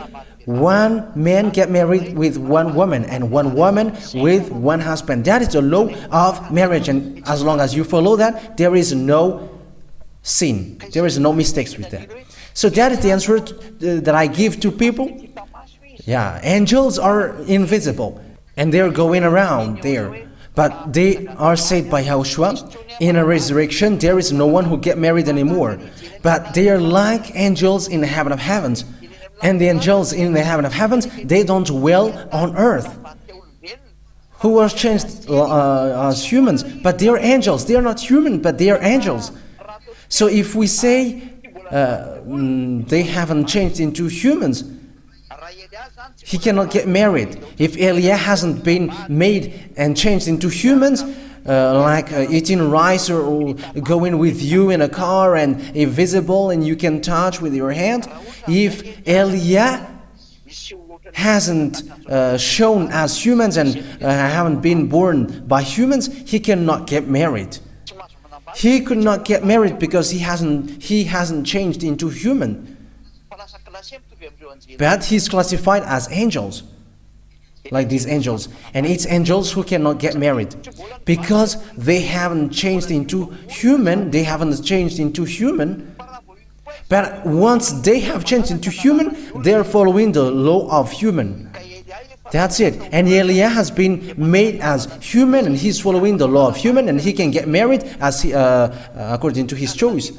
one man get married with one woman, and one woman with one husband. That is the law of marriage, and as long as you follow that, there is no sin. There is no mistakes with that. So that is the answer that I give to people. Yeah, angels are invisible, and they're going around there. But they are saved by YAHOSHUAH. In a resurrection, there is no one who get married anymore. But they are like angels in the heaven of heavens. And the angels in the heaven of heavens, they don't dwell on earth, who was changed as humans, but they are angels. They are not human, but they are angels. So if we say they haven't changed into humans, he cannot get married. If Eliah hasn't been made and changed into humans, like eating rice or going with you in a car and invisible and you can touch with your hand, if Eliah hasn't shown as humans and haven't been born by humans, he cannot get married. He could not get married because he hasn't changed into human. But he's classified as angels, like these angels. And it's angels who cannot get married because they haven't changed into human. They haven't changed into human. But once they have changed into human, they're following the law of human. That's it. And Eliah has been made as human, and he's following the law of human, and he can get married as according to his choice.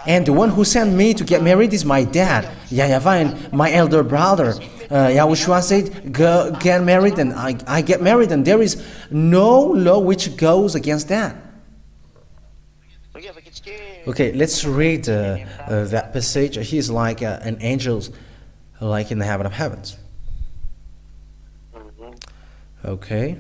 And the one who sent me to get married is my dad, YAHVAH, and my elder brother. YAHOSHUAH said, go get married, and I get married, and there is no law which goes against that. Okay, let's read that passage. He's like an angel, like in the heaven of heavens. Okay.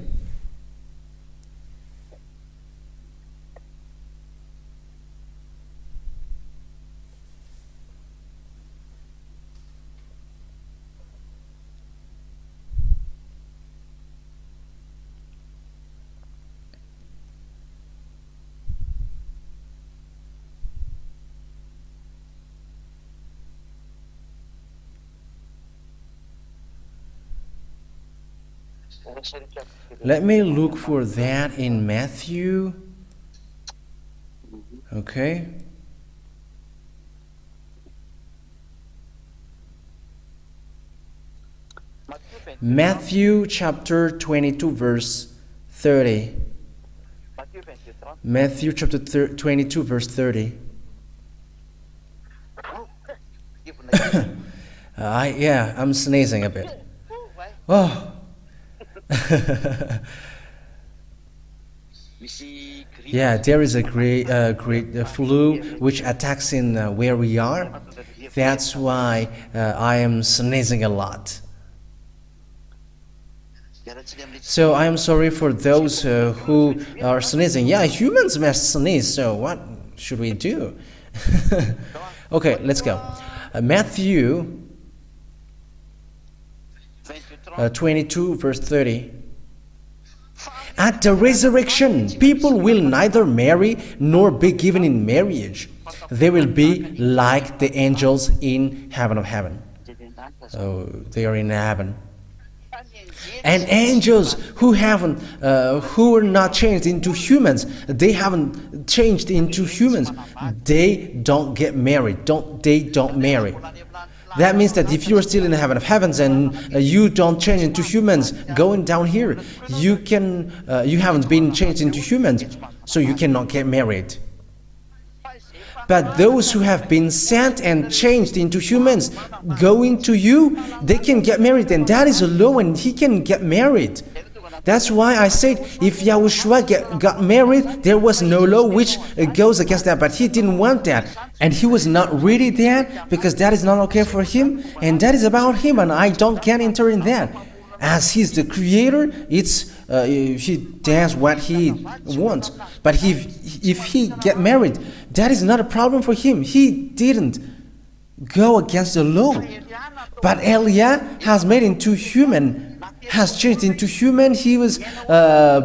Let me look for that in Matthew. Okay. Matthew chapter 22 verse 30. Matthew chapter 22 verse 30. Yeah, I'm sneezing a bit. Oh. Yeah, there is a great flu which attacks in where we are. That's why I am sneezing a lot. So I am sorry for those who are sneezing. Yeah, humans must sneeze, so what should we do? Okay, let's go. Matthew 22 verse 30. At the resurrection, people will neither marry nor be given in marriage. They will be like the angels in heaven of heaven. Oh, they are in heaven. And angels who are not changed into humans, they haven't changed into humans. They don't get married. They don't marry. That means that if you're still in the heaven of heavens and you don't change into humans, going down here, you haven't been changed into humans, so you cannot get married. But those who have been sent and changed into humans, going to you, they can get married, and that is a law, and he can get married. That's why I said if YAHOSHUAH got married, there was no law which goes against that, but he didn't want that. And he was not really that, because that is not okay for him, and that is about him, and I can't enter in that. As he's the creator, he does what he wants. But if he get married, that is not a problem for him. He didn't go against the law. But Eliah has made into human, has changed into human. He was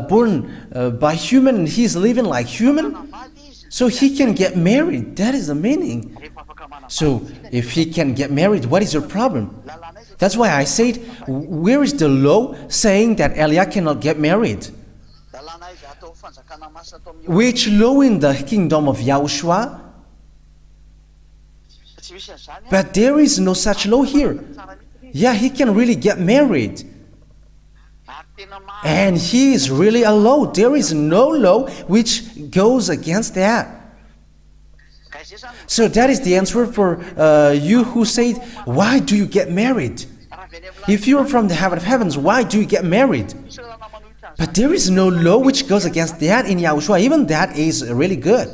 born by human, and he's living like human. So he can get married. That is the meaning. So if he can get married, what is your problem? That's why I said, where is the law saying that Eliah cannot get married? Which law in the kingdom of YAHOSHUAH? But there is no such law here. Yeah, he can really get married. And he is really a law. There is no law which goes against that. So that is the answer for you who said, why do you get married? If you are from the heaven of heavens, why do you get married? But there is no law which goes against that in YAHOSHUAH. Even that is really good.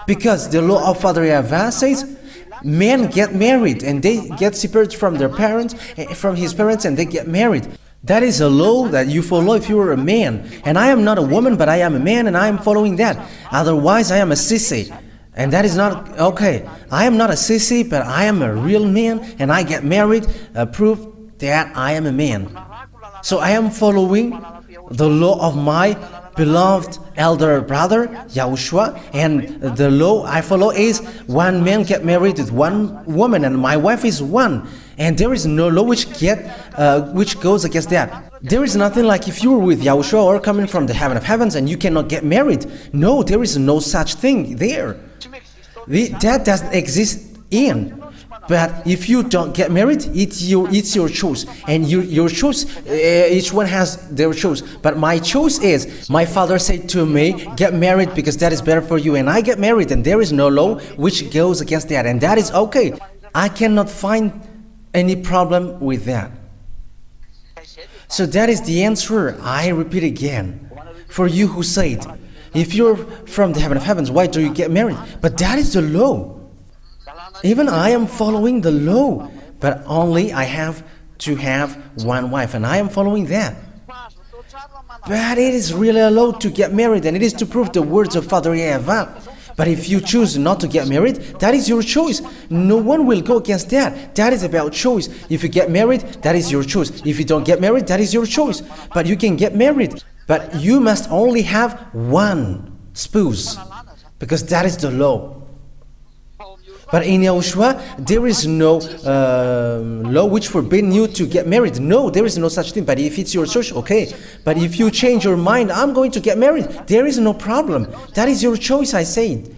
Because the law of Father YAHVAH says, men get married and they get separated from their parents, from his parents, and they get married. That is a law that you follow if you are a man. And I am not a woman, but I am a man, and I am following that. Otherwise, I am a sissy. And that is not okay. I am not a sissy, but I am a real man, and I get married, proof that I am a man. So I am following the law of my beloved elder brother, YAHOSHUAH, and the law I follow is one man get married with one woman, and my wife is one. And there is no law which goes against that. There is nothing like if you were with YAHOSHUAH or coming from the heaven of heavens and you cannot get married. No, there is no such thing there. That doesn't exist in. But if you don't get married, it's your choice, and your choice. Each one has their choice. But my choice is, my father said to me, get married because that is better for you, and I get married, and there is no law which goes against that, and that is okay. I cannot find any problem with that. So that is the answer. I repeat again, for you who said, if you're from the heaven of heavens, why do you get married? But that is the law. Even I am following the law, but only I have to have one wife, and I am following that. But it is really a law to get married, and it is to prove the words of Father YAHVAH. But if you choose not to get married, that is your choice. No one will go against that. That is about choice. If you get married, that is your choice. If you don't get married, that is your choice. But you can get married. But you must only have one spouse, because that is the law. But in YAHOSHUAH, there is no law which forbids you to get married. No, there is no such thing. But if it's your choice, okay. But if you change your mind, I'm going to get married, there is no problem. That is your choice, I said.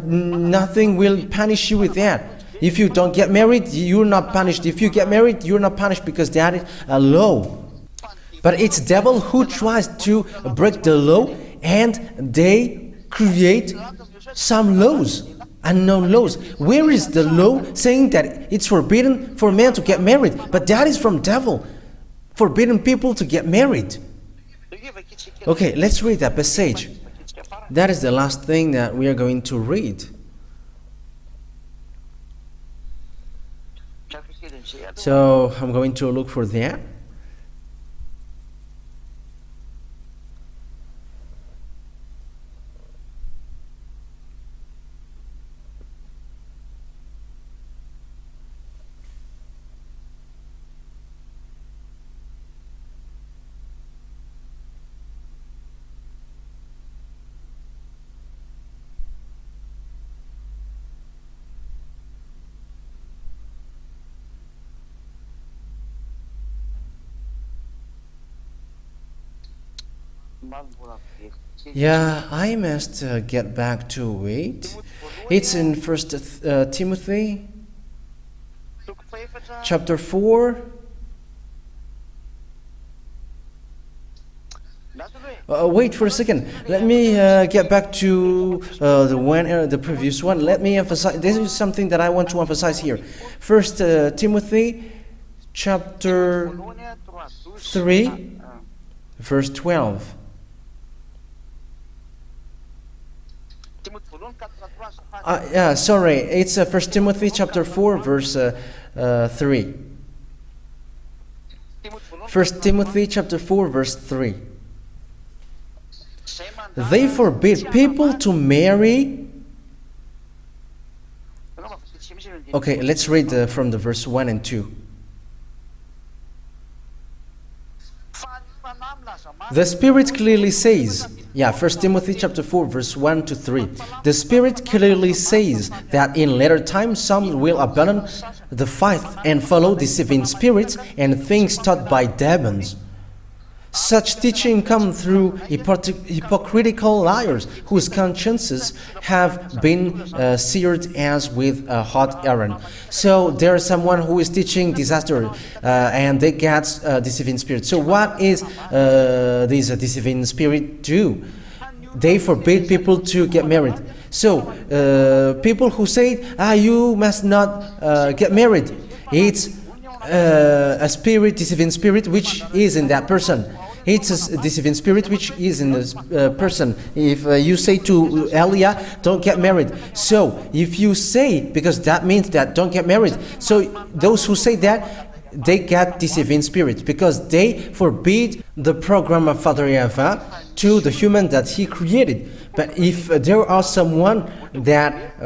Nothing will punish you with that. If you don't get married, you're not punished. If you get married, you're not punished, because that is a law. But it's devil who tries to break the law, and they create some laws, unknown laws. Where is the law saying that it's forbidden for men to get married? But that is from devil, forbidding people to get married. Okay, let's read that passage. That is the last thing that we are going to read. So I'm going to look for that. Yeah, I must get back to it. It's in First Timothy chapter 4. Wait for a second. Let me get back to the previous one. Let me emphasize. This is something that I want to emphasize here. First Timothy chapter 3, verse 12. Sorry, it's 1 Timothy chapter 4, verse 3. 1 Timothy chapter 4, verse 3. They forbid people to marry. Okay, let's read from the verse 1 and 2. The Spirit clearly says, 1 Timothy chapter 4, verse 1 to 3. The Spirit clearly says that in later times some will abandon the faith and follow deceiving spirits and things taught by demons. Such teaching comes through hypocritical liars whose consciences have been seared as with a hot iron. So there is someone who is teaching disaster and they get deceiving spirit. So what is this deceiving spirit do? They forbid people to get married. So people who say, you must not get married, it's a spirit, deceiving spirit, which is in that person. It's a deceiving spirit which is in this person. If you say to Eliah, don't get married. So if you say, because that means that don't get married. So those who say that, they get deceiving spirit because they forbid the program of Father YAHVAH to the human that he created. But if there are someone that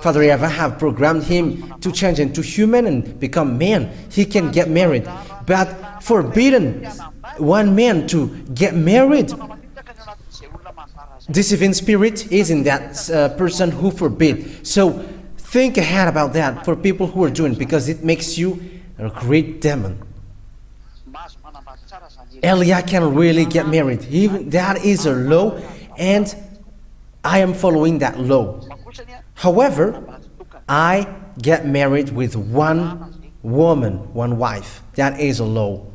Father YAHVAH have programmed him to change into human and become man, he can get married. But forbidden one man to get married, deceiving spirit is in that person who forbid. So think ahead about that for people who are doing, because it makes you a great demon. Eliah can really get married. Even that is a law, and I am following that law. However, I get married with one woman, one wife. That is a law.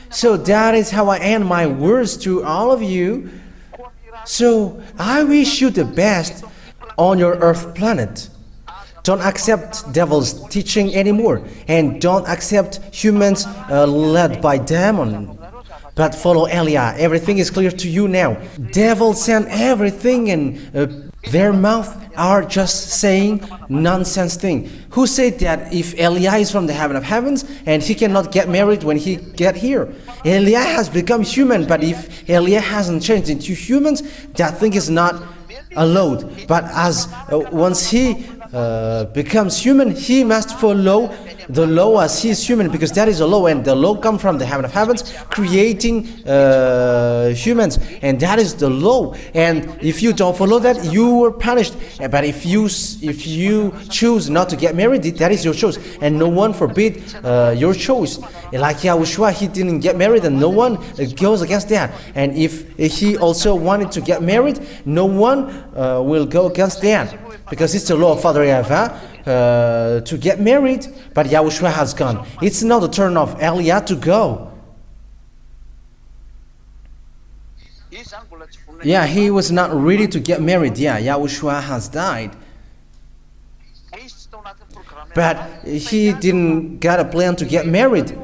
So that is how I end my words to all of you. So I wish you the best on your earth planet. Don't accept devil's teaching anymore, and don't accept humans led by demon, but follow Eliah. Everything is clear to you now. Devil sent everything, and their mouth are just saying nonsense thing. Who said that if Eliah is from the heaven of heavens and he cannot get married when he get here? Eliah has become human, but if Eliah hasn't changed into humans, that thing is not allowed. But as once he becomes human, he must follow the law as he is human, because that is a law, and the law comes from the heaven of heavens, creating humans, and that is the law. And if you don't follow that, you are punished. But if you choose not to get married, that is your choice, and no one forbid your choice. Like YAHOSHUAH, he didn't get married, and no one goes against that. And if he also wanted to get married, no one will go against that, because it's the law of Father YAHVAH to get married. But YAHOSHUAH has gone. It's now the turn of Eliah to go. Yeah, he was not ready to get married. Yeah, YAHOSHUAH has died. But he didn't got a plan to get married.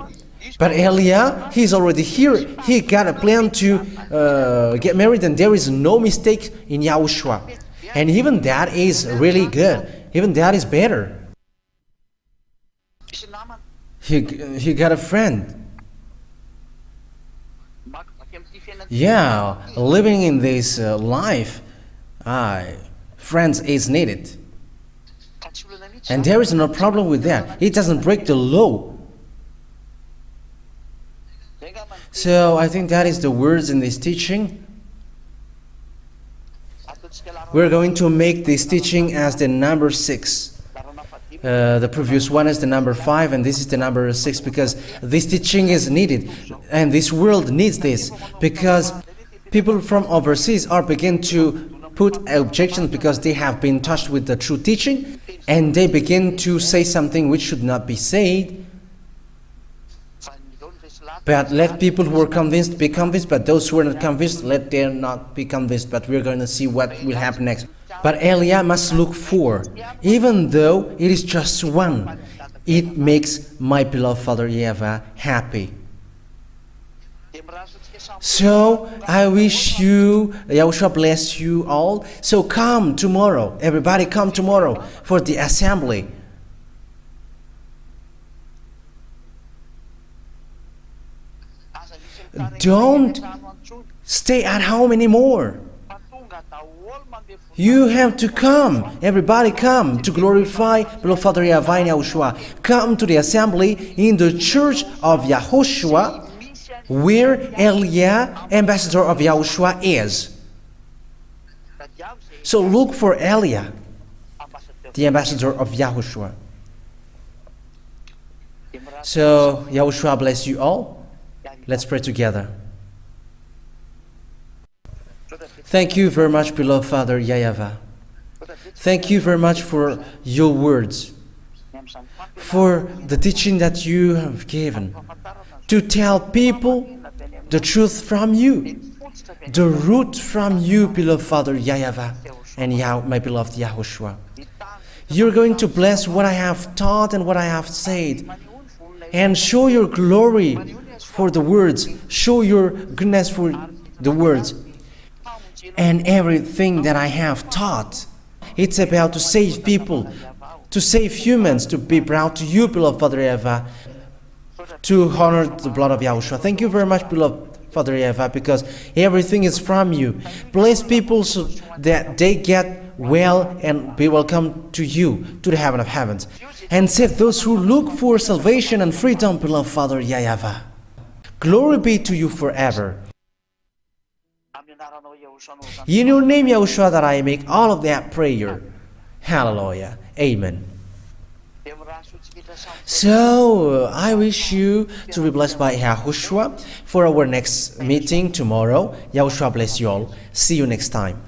But Eliah, he's already here. He got a plan to get married, and there is no mistake in YAHOSHUAH. And even that is really good. Even that is better. He got a friend. Yeah, living in this life, friends is needed. And there is no problem with that. It doesn't break the law. So I think that is the words in this teaching. We're going to make this teaching as the number 6. The previous one is the number 5, and this is the number 6, because this teaching is needed, and this world needs this, because people from overseas are beginning to put objections because they have been touched with the true teaching, and they begin to say something which should not be said. But let people who are convinced be convinced, but those who are not convinced, let them not be convinced. But we're going to see what will happen next. But Eliah must look for, even though it is just one, it makes my beloved Father YAHVAH happy. So I wish you, YAHOSHUAH bless you all. So come tomorrow, everybody come tomorrow for the assembly. Don't stay at home anymore. You have to come. Everybody come to glorify beloved Father YAHVAH and YAHOSHUAH. Come to the assembly in the church of YAHOSHUAH, where Eliah, ambassador of YAHOSHUAH, is. So look for Eliah, the ambassador of YAHOSHUAH. So YAHOSHUAH bless you all. Let's pray together. Thank you very much, beloved Father YAHVAH. Thank you very much for your words, for the teaching that you have given, to tell people the truth from you, the root from you, beloved Father YAHVAH and my beloved YAHOSHUAH. You're going to bless what I have taught and what I have said, and show your glory for the words. Show your goodness for the words. And everything that I have taught, it's about to save people, to save humans, to be brought to you, beloved Father YAHVAH, to honor the blood of Yahushua. Thank you very much, beloved Father YAHVAH, because everything is from you. Bless people so that they get well and be welcome to you, to the heaven of heavens. And save those who look for salvation and freedom, beloved Father YAHVAH. Glory be to you forever. In your name, Yahushua, that I make all of that prayer. Hallelujah. Amen. So, I wish you to be blessed by YAHOSHUAH for our next meeting tomorrow. Yahushua bless you all. See you next time.